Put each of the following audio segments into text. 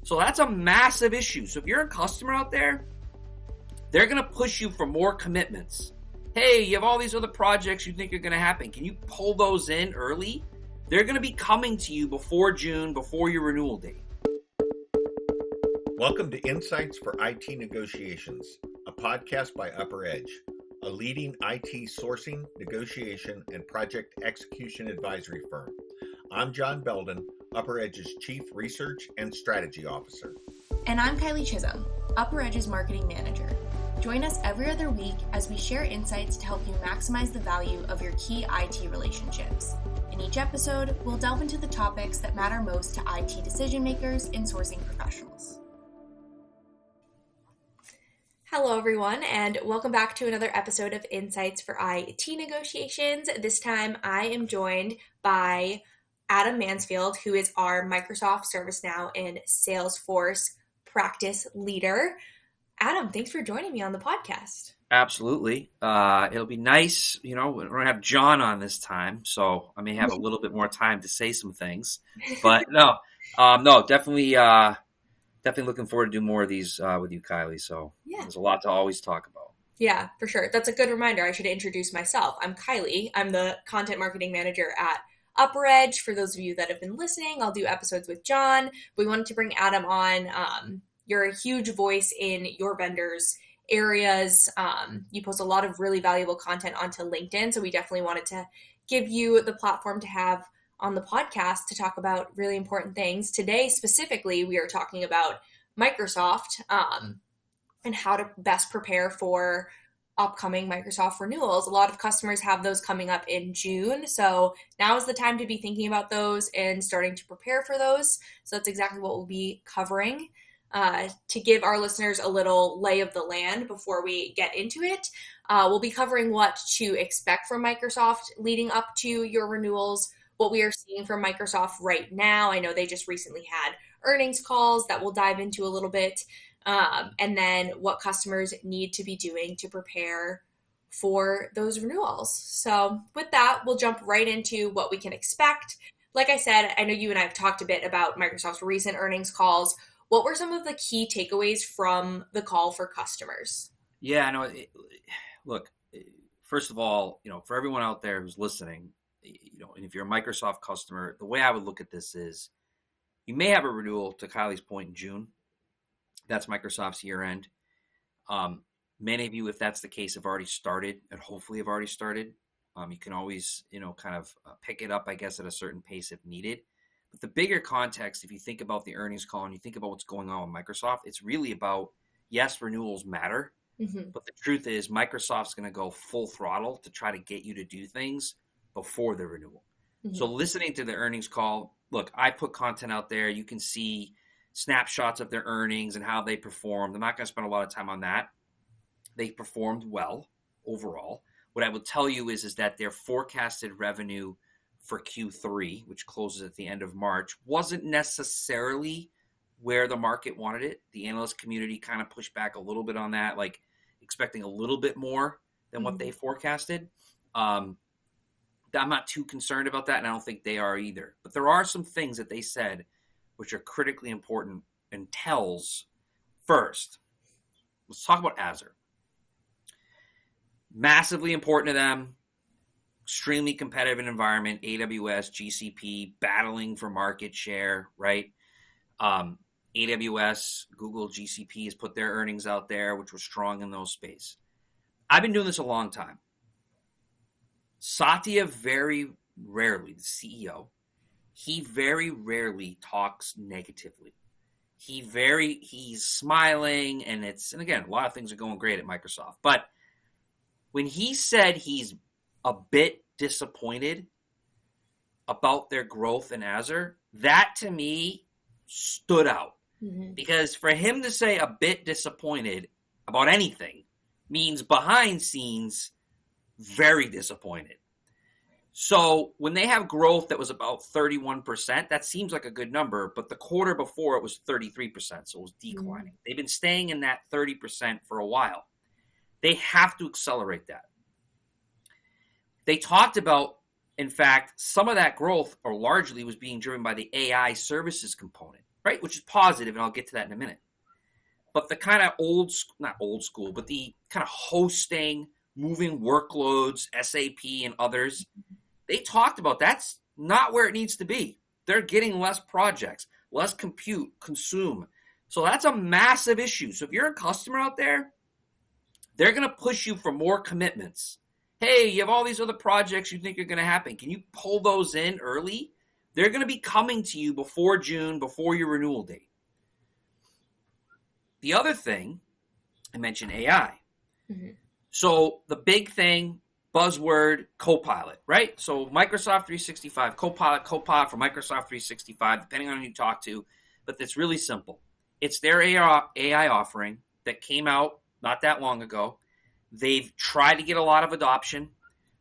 So that's a massive issue. So if you're a customer out there, they're going to push you for more commitments. Hey, you have all these other projects you think are going to happen. Can you pull those in early? They're going to be coming to you before June, before your renewal date. Welcome to Insights for IT Negotiations, a podcast by UpperEdge, a leading IT sourcing, negotiation, and project execution advisory firm. I'm John Belden, UpperEdge's Chief Research and Strategy Officer. And I'm Kylie Chisholm, UpperEdge's Marketing Manager. Join us every other week as we share insights to help you maximize the value of your key IT relationships. In each episode, we'll delve into the topics that matter most to IT decision makers and sourcing professionals. Hello, everyone, and welcome back to another episode of Insights for IT Negotiations. This time, I am joined by Adam Mansfield, who is our Microsoft, ServiceNow, and Salesforce Practice Leader. Adam, thanks for joining me on the podcast. Absolutely. It'll be nice. You know, we're going to have John on this time, so I may have a little bit more time to say some things. But no, definitely looking forward to do more of these with you, Kylie. So There's a lot to always talk about. Yeah, for sure. That's a good reminder. I should introduce myself. I'm Kylie. I'm the Content Marketing Manager at UpperEdge. For those of you that have been listening, I'll do episodes with John. We wanted to bring Adam on. You're a huge voice in your vendors' areas. You post a lot of really valuable content onto LinkedIn, so we definitely wanted to give you the platform to have on the podcast to talk about really important things. Today, specifically, we are talking about Microsoft and how to best prepare for upcoming Microsoft renewals. A lot of customers have those coming up in June. So now is the time to be thinking about those and starting to prepare for those. So that's exactly what we'll be covering. To give our listeners a little lay of the land before we get into it, we'll be covering what to expect from Microsoft leading up to your renewals, what we are seeing from Microsoft right now. I know they just recently had earnings calls that we'll dive into a little bit. And then what customers need to be doing to prepare for those renewals. So with that, we'll jump right into what we can expect. Like I said, I know you and I have talked a bit about Microsoft's recent earnings calls. What were some of the key takeaways from the call for customers? Yeah, no. Look, first of all, for everyone out there who's listening, and if you're a Microsoft customer, the way I would look at this is you may have a renewal, to Kylie's point, in June. That's Microsoft's year end. Many of you, if that's the case, have already started and hopefully have already started. You can always, kind of pick it up, I guess, at a certain pace if needed. But the bigger context, if you think about the earnings call and you think about what's going on with Microsoft, it's really about, yes, renewals matter. Mm-hmm. But the truth is Microsoft's going to go full throttle to try to get you to do things before the renewal. Mm-hmm. So listening to the earnings call, look, I put content out there. You can see snapshots of their earnings and how they performed. I'm not going to spend a lot of time on that. They performed well overall. What I will tell you is that their forecasted revenue for Q3, which closes at the end of March, wasn't necessarily where the market wanted it. The analyst community kind of pushed back a little bit on that, like expecting a little bit more than what they forecasted. I'm not too concerned about that, and I don't think they are either. But there are some things that they said which are critically important and tells. First, let's talk about Azure. Massively important to them, extremely competitive environment, AWS, GCP, battling for market share, right? AWS, Google, GCP has put their earnings out there, which were strong in those space. I've been doing this a long time. Satya very rarely, the CEO, he very rarely talks negatively. He's smiling, and again, a lot of things are going great at Microsoft. But when he said he's a bit disappointed about their growth in Azure, that to me stood out. Mm-hmm. Because for him to say a bit disappointed about anything means behind scenes very disappointed. So when they have growth that was about 31%, that seems like a good number, but the quarter before it was 33%, so it was declining. Mm-hmm. They've been staying in that 30% for a while. They have to accelerate that. They talked about, in fact, some of that growth, or largely, was being driven by the AI services component. right? Which is positive, and I'll get to that in a minute. But the kind of not old school, but the kind of hosting, moving workloads, SAP and others, they talked about that's not where it needs to be. They're getting less projects, less compute, consume. So that's a massive issue. So if you're a customer out there, they're going to push you for more commitments. Hey, you have all these other projects you think are going to happen. Can you pull those in early? They're going to be coming to you before June, before your renewal date. The other thing, I mentioned AI. Mm-hmm. So the big thing, buzzword, Copilot, right? So Microsoft 365, Copilot for Microsoft 365, depending on who you talk to. But it's really simple. It's their AI offering that came out not that long ago. They've tried to get a lot of adoption.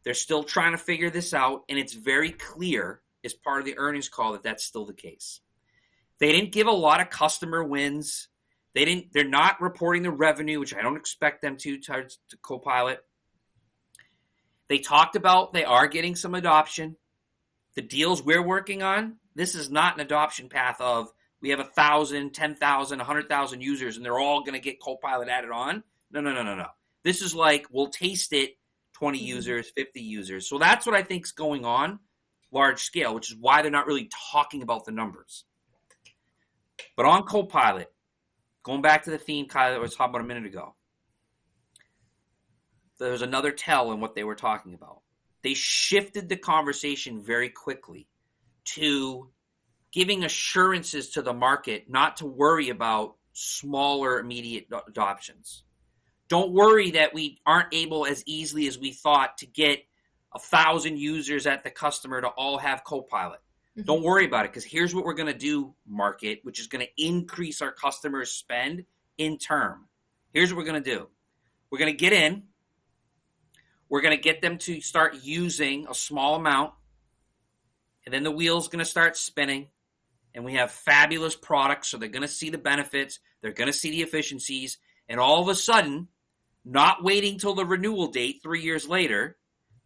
They're still trying to figure this out. And it's very clear as part of the earnings call that that's still the case. They didn't give a lot of customer wins. They're not reporting the revenue, which I don't expect them to Copilot. They talked about they are getting some adoption. The deals we're working on, this is not an adoption path of we have 1,000, 10,000, 100,000 users and they're all going to get Copilot added on. No. This is like we'll taste it, 20 users, 50 users. So that's what I think is going on large scale, which is why they're not really talking about the numbers. But on Copilot, going back to the theme, Kylie, that I was talking about a minute ago, there's another tell in what they were talking about. They shifted the conversation very quickly to giving assurances to the market not to worry about smaller immediate adoptions. Don't worry that we aren't able as easily as we thought to get 1,000 users at the customer to all have Copilot. Mm-hmm. Don't worry about it because here's what we're going to do, market, which is going to increase our customers' spend in term. Here's what we're going to do. We're going to get in. We're going to get them to start using a small amount. And then the wheel's going to start spinning. And we have fabulous products. So they're going to see the benefits. They're going to see the efficiencies. And all of a sudden, not waiting till the renewal date 3 years later,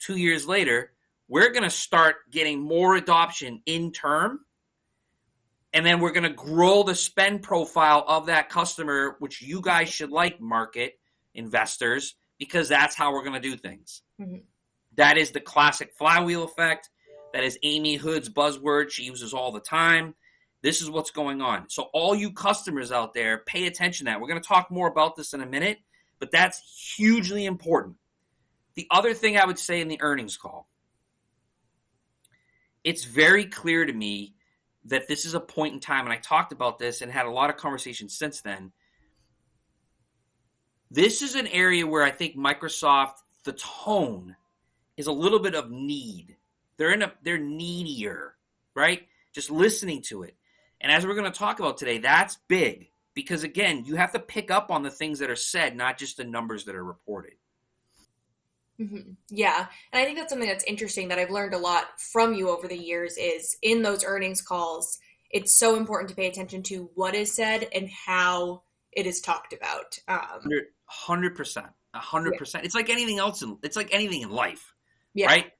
2 years later, we're going to start getting more adoption in term. And then we're going to grow the spend profile of that customer, which you guys should like, market investors, because that's how we're going to do things. Mm-hmm. That is the classic flywheel effect. That is Amy Hood's buzzword she uses all the time. This is what's going on. So all you customers out there, pay attention to that. We're going to talk more about this in a minute, but that's hugely important. The other thing I would say in the earnings call, it's very clear to me that this is a point in time, and I talked about this and had a lot of conversations since then. This is an area where I think Microsoft, the tone is a little bit of need. They're needier, right? Just listening to it. And as we're going to talk about today, that's big because, again, you have to pick up on the things that are said, not just the numbers that are reported. Mm-hmm. Yeah. And I think that's something that's interesting that I've learned a lot from you over the years is in those earnings calls, it's so important to pay attention to what is said and how it is talked about. 100%. Yeah. It's like anything else. It's like anything in life, yeah. Right?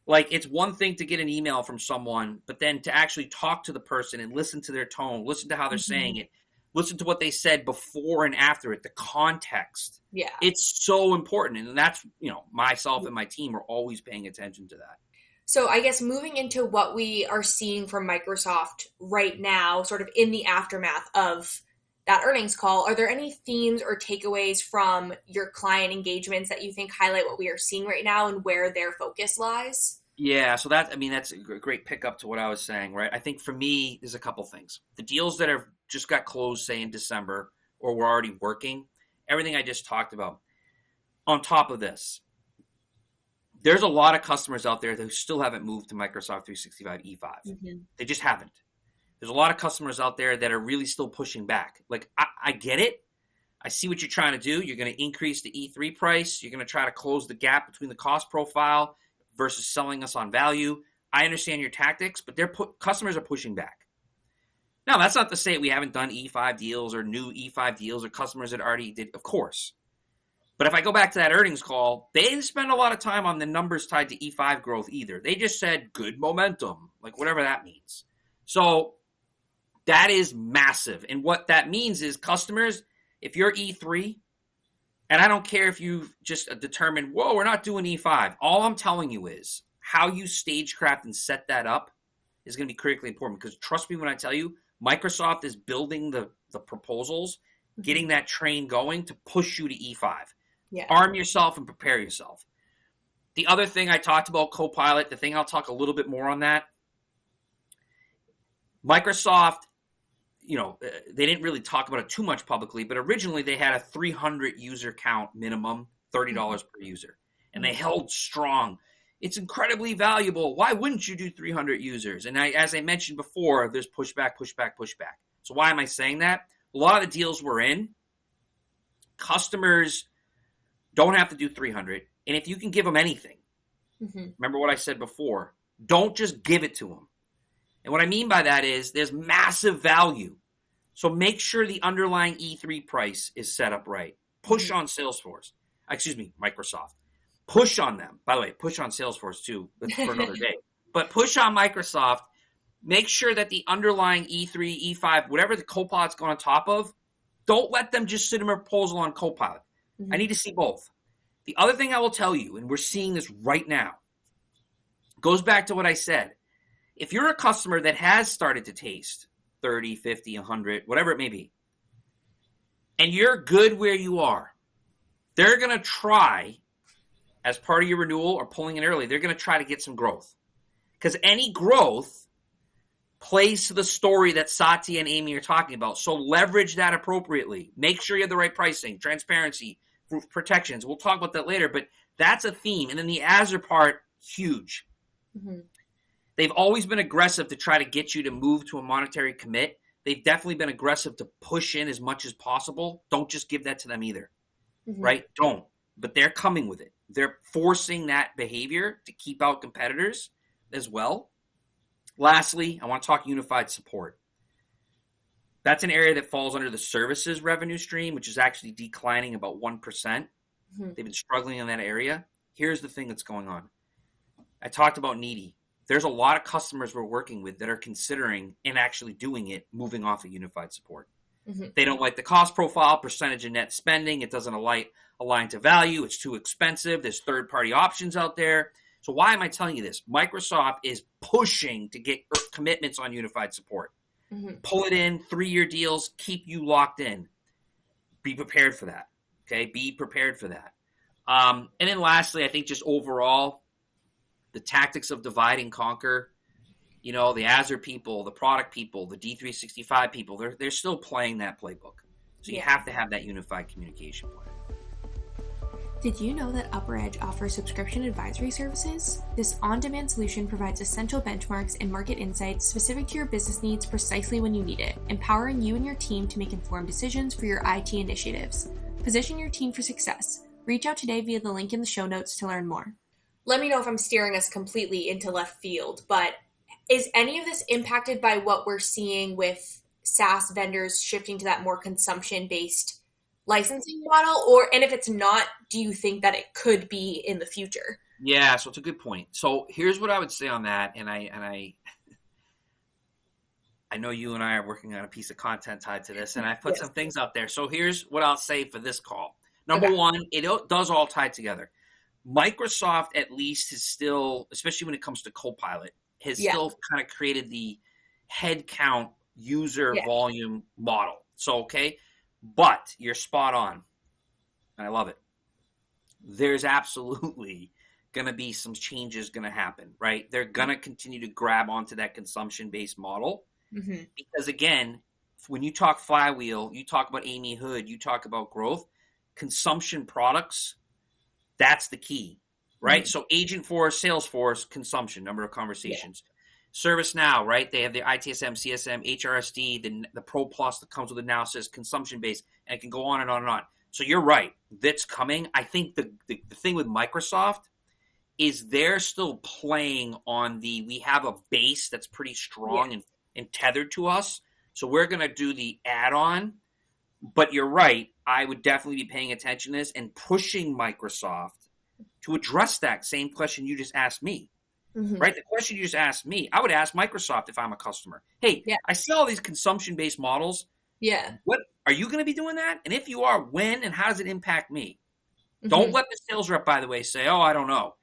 Like it's one thing to get an email from someone, but then to actually talk to the person and listen to their tone, listen to how they're saying it, listen to what they said before and after it, the context. Yeah. It's so important. And that's, myself and my team are always paying attention to that. So I guess moving into what we are seeing from Microsoft right now, sort of in the aftermath of that earnings call, are there any themes or takeaways from your client engagements that you think highlight what we are seeing right now and where their focus lies? Yeah, so that's a great pickup to what I was saying, right? I think for me, there's a couple things. The deals that have just got closed, say in December, or we're already working, everything I just talked about. On top of this, there's a lot of customers out there who still haven't moved to Microsoft 365 E5. Mm-hmm. They just haven't. There's a lot of customers out there that are really still pushing back. Like, I get it. I see what you're trying to do. You're going to increase the E3 price. You're going to try to close the gap between the cost profile versus selling us on value. I understand your tactics, but customers are pushing back. Now, that's not to say we haven't done E5 deals or new E5 deals or customers that already did, of course. But if I go back to that earnings call, they didn't spend a lot of time on the numbers tied to E5 growth either. They just said good momentum, like whatever that means. So That is massive. And what that means is customers, if you're E3, and I don't care if you've just determined, whoa, we're not doing E5. All I'm telling you is how you stagecraft and set that up is going to be critically important, because trust me when I tell you, Microsoft is building the proposals, getting that train going to push you to E5. Yeah. Arm yourself and prepare yourself. The other thing I talked about, Copilot, the thing I'll talk a little bit more on that, Microsoft, they didn't really talk about it too much publicly, but originally they had a 300 user count minimum, $30 per user, and they held strong. It's incredibly valuable. Why wouldn't you do 300 users? And as I mentioned before, there's pushback. So why am I saying that? A lot of the deals we're in, customers don't have to do 300. And if you can give them anything, remember what I said before, don't just give it to them. And what I mean by that is there's massive value. So make sure the underlying E3 price is set up right. Push on Microsoft. Push on them. By the way, push on Salesforce too. That's for another day. But push on Microsoft. Make sure that the underlying E3, E5, whatever the Copilot's going on top of, don't let them just sit in a proposal on Copilot. I need to see both. The other thing I will tell you, and we're seeing this right now, goes back to what I said. If you're a customer that has started to taste 30, 50, 100, whatever it may be, and you're good where you are, they're going to try, as part of your renewal or pulling it early, they're going to try to get some growth. Because any growth plays to the story that Satya and Amy are talking about. So leverage that appropriately. Make sure you have the right pricing, transparency, protections. We'll talk about that later, but that's a theme. And then the Azure part, huge. They've always been aggressive to try to get you to move to a monetary commit. They've definitely been aggressive to push in as much as possible. Don't just give that to them either, right? Don't. But they're coming with it. They're forcing that behavior to keep out competitors as well. Lastly, I want to talk unified support. That's an area that falls under the services revenue stream, which is actually declining about 1%. They've been struggling in that area. Here's the thing that's going on. I talked about needy. There's a lot of customers we're working with that are considering and actually doing it, moving off of unified support. They don't like the cost profile, percentage of net spending. It doesn't align to value. It's too expensive. There's third-party options out there. So why am I telling you this? Microsoft is pushing to get commitments on unified support. Pull it in, 3-year deals, keep you locked in. Be prepared for that. Okay, be prepared for that. And then lastly, I think just overall, the tactics of divide and conquer, the Azure people, the product people, the D365 people, they're still playing that playbook. So you have to have that unified communication plan. Did you know that UpperEdge offers subscription advisory services? This on-demand solution provides essential benchmarks and market insights specific to your business needs precisely when you need it, empowering you and your team to make informed decisions for your IT initiatives. Position your team for success. Reach out today via the link in the show notes to learn more. Let me know if I'm steering us completely into left field, but is any of this impacted by what we're seeing with SaaS vendors shifting to that more consumption-based licensing model? And if it's not, do you think that it could be in the future? Yeah, so it's a good point. So here's what I would say on that, and I know you and I are working on a piece of content tied to this, and I've put some things out there. So here's what I'll say for this call. Number one, it does all tie together. Microsoft, at least, is still, especially when it comes to Copilot, has still kind of created the headcount user volume model. So, but you're spot on. And I love it. There's absolutely going to be some changes going to happen, right? They're going to continue to grab onto that consumption-based model. Because, again, when you talk Flywheel, you talk about Amy Hood, you talk about growth, consumption products, that's the key, right? So Agent Force, Salesforce, consumption, number of conversations. ServiceNow, right? They have the ITSM, CSM, HRSD, the Pro Plus that comes with it now says consumption-based, and it can go on and on and on. So you're right. That's coming. I think the thing with Microsoft is they're still playing on we have a base that's pretty strong and tethered to us. So we're going to do the add-on. But you're right. I would definitely be paying attention to this and pushing Microsoft to address that same question you just asked me. right? The question you just asked me, I would ask Microsoft if I'm a customer. Hey, Yeah. I see all these consumption-based models. Yeah. What are you going to be doing that? And if you are, when and how does it impact me? Don't let the sales rep, by the way, say, oh, I don't know.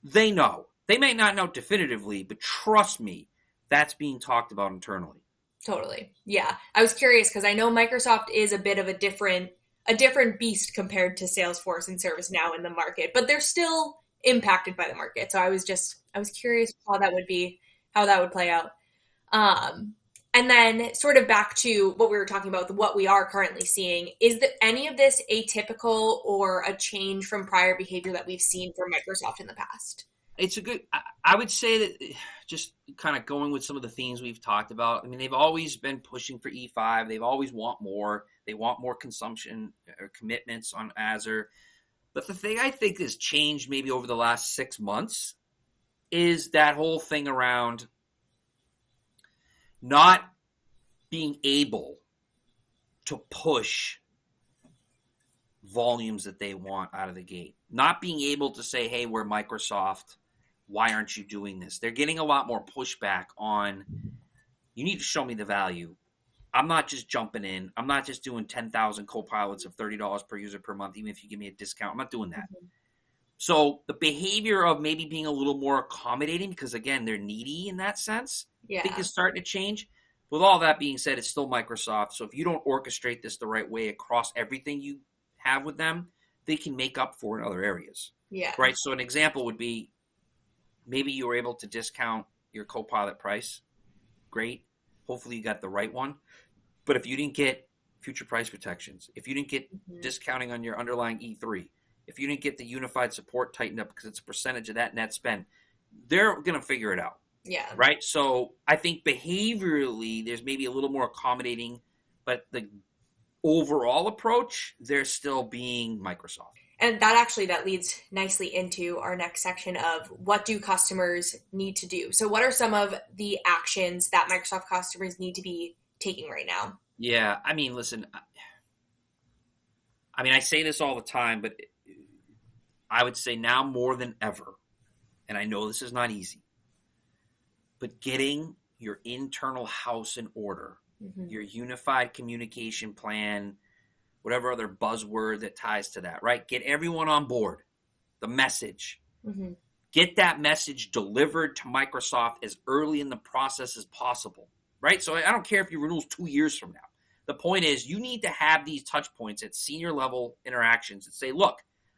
They know. They may not know definitively, but trust me, that's being talked about internally. Totally. Yeah. I was curious because I know Microsoft is a bit of a different beast compared to Salesforce and ServiceNow in the market, but they're still impacted by the market. So I was curious how that would play out. And then sort of back to what we were talking about, what we are currently seeing, is that any of this atypical or a change from prior behavior that we've seen from Microsoft in the past? It's a good, I would say that just kind of going with some of the themes we've talked about. I mean, they've always been pushing for E5. They've always want more. They want more consumption or commitments on Azure. But the thing I think has changed maybe over the last 6 months is that whole thing around not being able to push volumes that they want out of the gate. Not being able to say, hey, we're Microsoft. Why aren't you doing this? They're getting a lot more pushback on, you need to show me the value. I'm not just jumping in. I'm not just doing 10,000 Copilots of $30 per user per month, even if you give me a discount. I'm not doing that. So the behavior of maybe being a little more accommodating, because again, they're needy in that sense, I think is starting to change. With all that being said, it's still Microsoft. So if you don't orchestrate this the right way across everything you have with them, they can make up for in other areas. Yeah. Right. So an example would be maybe you were able to discount your Copilot price. Great. Hopefully you got the right one. But if you didn't get future price protections, if you didn't get discounting on your underlying E3, if you didn't get the unified support tightened up because it's a percentage of that net spend, they're going to figure it out. Yeah. Right. So I think behaviorally, there's maybe a little more accommodating, but the overall approach, they're still being Microsoft. And that leads nicely into our next section of what do customers need to do? So what are some of the actions that Microsoft customers need to be taking right now? Yeah. I mean, listen, I say this all the time, but I would say now more than ever, and I know this is not easy, but getting your internal house in order, your unified communication plan, whatever other buzzword that ties to that, right? Get everyone on board, the message. Get that message delivered to Microsoft as early in the process as possible, right? So I don't care if your renewal's 2 years from now. The point is you need to have these touch points at senior level interactions and say, look,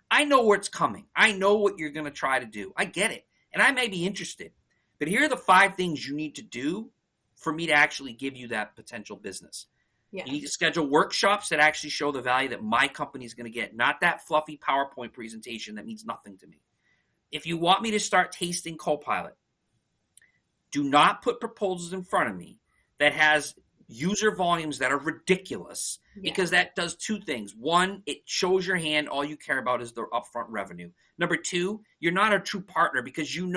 I know where it's coming. I know what you're going to try to do. I get it. And I may be interested. But here are the 5 things you need to do for me to actually give you that potential business. Yeah. You need to schedule workshops that actually show the value that my company is going to get, not that fluffy PowerPoint presentation that means nothing to me. If you want me to start tasting Copilot, do not put proposals in front of me that has user volumes that are ridiculous, because that does 2 things. 1, it shows your hand. All you care about is the upfront revenue. Number 2, you're not a true partner because you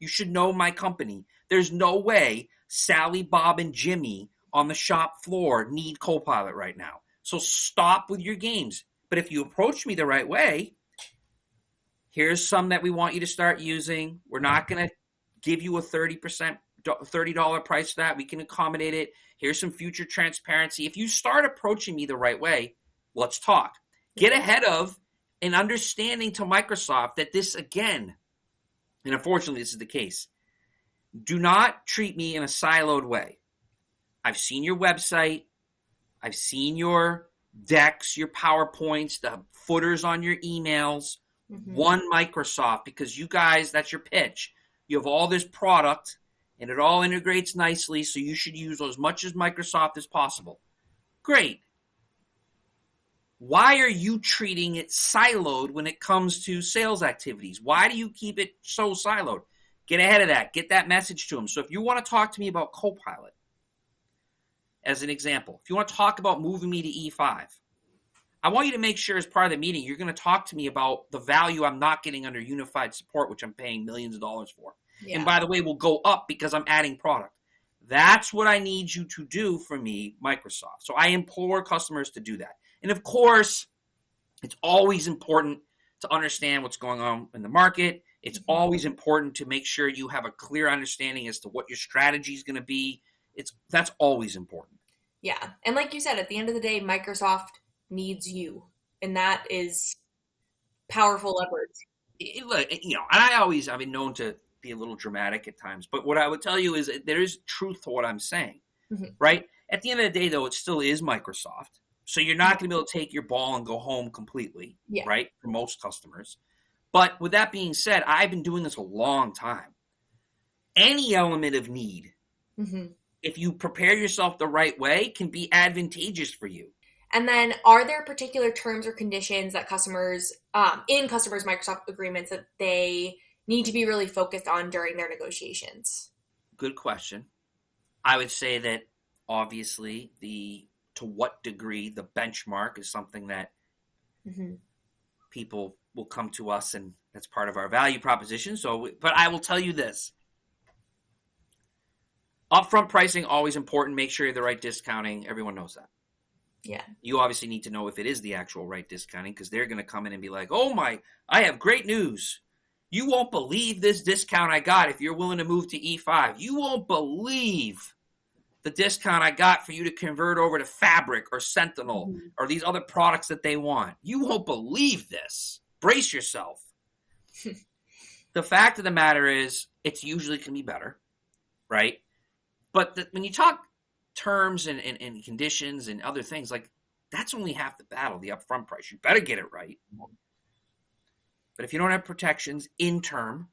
should know my company. There's no way Sally, Bob, and Jimmy on the shop floor need Copilot right now. So stop with your games. But if you approach me the right way, here's some that we want you to start using. We're not going to give you a $30 price for that. We can accommodate it. Here's some future transparency. If you start approaching me the right way, let's talk. Get ahead of an understanding to Microsoft that this, again, and unfortunately this is the case, do not treat me in a siloed way. I've seen your website. I've seen your decks, your PowerPoints, the footers on your emails. One Microsoft, because you guys, that's your pitch. You have all this product, and it all integrates nicely, so you should use as much as Microsoft as possible. Great. Why are you treating it siloed when it comes to sales activities? Why do you keep it so siloed? Get ahead of that. Get that message to them. So if you want to talk to me about Copilot, as an example, if you want to talk about moving me to E5, I want you to make sure as part of the meeting, you're going to talk to me about the value I'm not getting under unified support, which I'm paying millions of dollars for. Yeah. And by the way, will go up because I'm adding product. That's what I need you to do for me, Microsoft. So I implore customers to do that. And of course, it's always important to understand what's going on in the market. It's always important to make sure you have a clear understanding as to what your strategy is going to be. That's always important. Yeah. And like you said, at the end of the day, Microsoft needs you. And that is powerful leverage. Look, and I've been known to be a little dramatic at times, but what I would tell you is there is truth to what I'm saying, right? At the end of the day, though, it still is Microsoft. So you're not going to be able to take your ball and go home completely, right, for most customers. But with that being said, I've been doing this a long time. Any element of need, if you prepare yourself the right way, can be advantageous for you. And then are there particular terms or conditions that customers, in customers' Microsoft agreements that they need to be really focused on during their negotiations? Good question. I would say that obviously to what degree the benchmark is something that people will come to us, and that's part of our value proposition. But I will tell you this. Upfront pricing, always important. Make sure you have the right discounting. Everyone knows that. Yeah. You obviously need to know if it is the actual right discounting, because they're going to come in and be like, oh I have great news. You won't believe this discount I got if you're willing to move to E5. You won't believe the discount I got for you to convert over to Fabric or Sentinel or these other products that they want. You won't believe this. Brace yourself. The fact of the matter is, it's usually can be better, right? But when you talk terms and conditions and other things, like that's only half the battle, the upfront price. You better get it right. But if you don't have protections in term,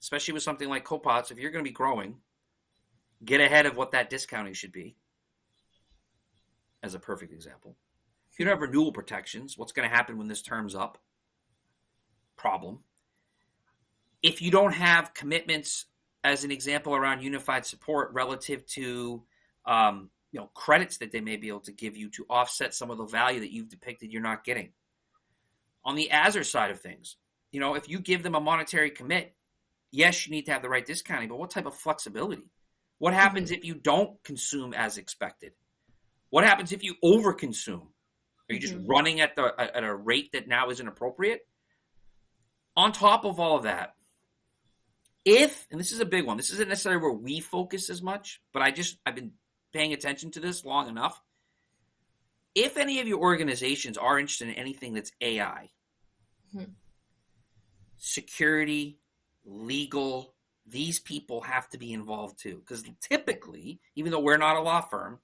especially with something like Copilot, if you're going to be growing, get ahead of what that discounting should be, as a perfect example. If you don't have renewal protections, what's going to happen when this term's up? Problem. If you don't have commitments, as an example, around unified support relative to credits that they may be able to give you to offset some of the value that you've depicted you're not getting. On the Azure side of things, if you give them a monetary commit, yes, you need to have the right discounting, but what type of flexibility? What happens if you don't consume as expected? What happens if you overconsume? Are you just running at a rate that now isn't appropriate? On top of all of that, and this is a big one, this isn't necessarily where we focus as much, but I've been paying attention to this long enough. If any of your organizations are interested in anything that's AI, security, legal, these people have to be involved too. Because typically, even though we're not a law firm,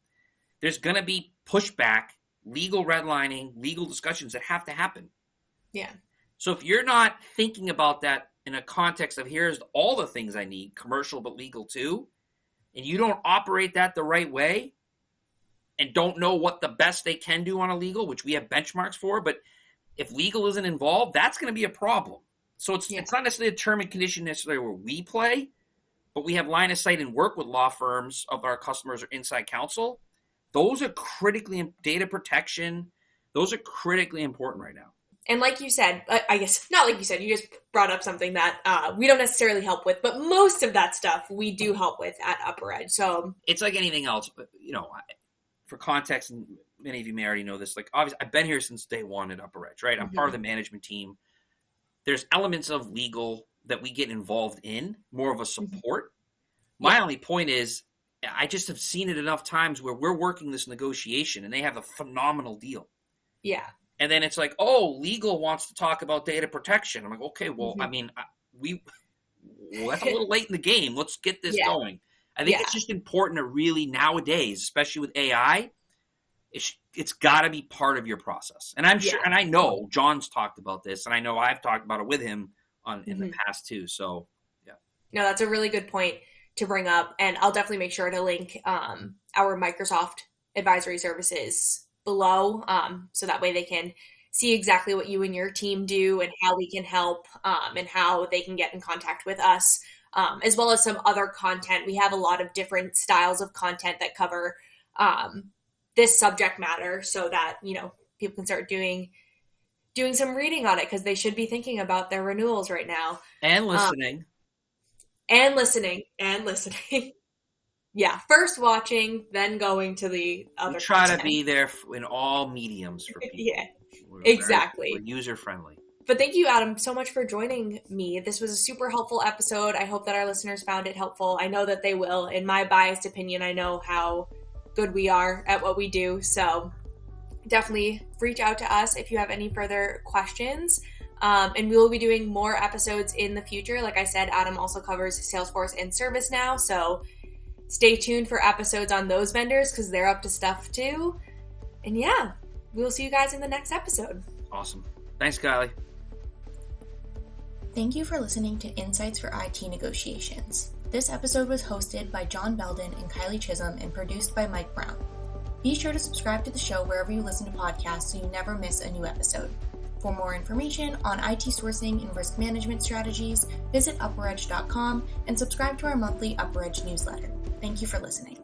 there's going to be pushback, legal redlining, legal discussions that have to happen. Yeah. So if you're not thinking about that in a context of here's all the things I need, commercial but legal too, and you don't operate that the right way and don't know what the best they can do on a legal, which we have benchmarks for, but if legal isn't involved, that's going to be a problem. So it's not necessarily a term and condition necessarily where we play, but we have line of sight and work with law firms of our customers or inside counsel. Those are critically, data protection, those are critically important right now. And like you said, I guess, not like you said, you just brought up something that we don't necessarily help with, but most of that stuff we do help with at UpperEdge. So it's like anything else, but for context, and many of you may already know this, like obviously I've been here since day one at UpperEdge, right? I'm part of the management team. There's elements of legal that we get involved in, more of a support. My only point is I just have seen it enough times where we're working this negotiation and they have a phenomenal deal. Yeah. And then it's like, oh, legal wants to talk about data protection. I'm like, okay, well, I mean, that's a little late in the game. Let's get this going. I think it's just important to really nowadays, especially with AI, it's got to be part of your process. And I'm sure, and I know John's talked about this, and I know I've talked about it with him in the past too. So, yeah. No, that's a really good point to bring up. And I'll definitely make sure to link our Microsoft advisory services below, so that way they can see exactly what you and your team do and how we can help, and how they can get in contact with us, as well as some other content. We have a lot of different styles of content that cover this subject matter, so that people can start doing some reading on it, because they should be thinking about their renewals right now and listening Yeah, first watching, then going to the other. We try content. to be there in all mediums for people. Yeah, exactly. We're user friendly. But thank you, Adam, so much for joining me. This was a super helpful episode. I hope that our listeners found it helpful. I know that they will. In my biased opinion, I know how good we are at what we do. So definitely reach out to us if you have any further questions. And we will be doing more episodes in the future. Like I said, Adam also covers Salesforce and ServiceNow. So stay tuned for episodes on those vendors because they're up to stuff too. And yeah, we'll see you guys in the next episode. Awesome. Thanks, Kylie. Thank you for listening to Insights for IT Negotiations. This episode was hosted by John Belden and Kylie Chisholm and produced by Mike Brown. Be sure to subscribe to the show wherever you listen to podcasts so you never miss a new episode. For more information on IT sourcing and risk management strategies, visit UpperEdge.com and subscribe to our monthly UpperEdge newsletter. Thank you for listening.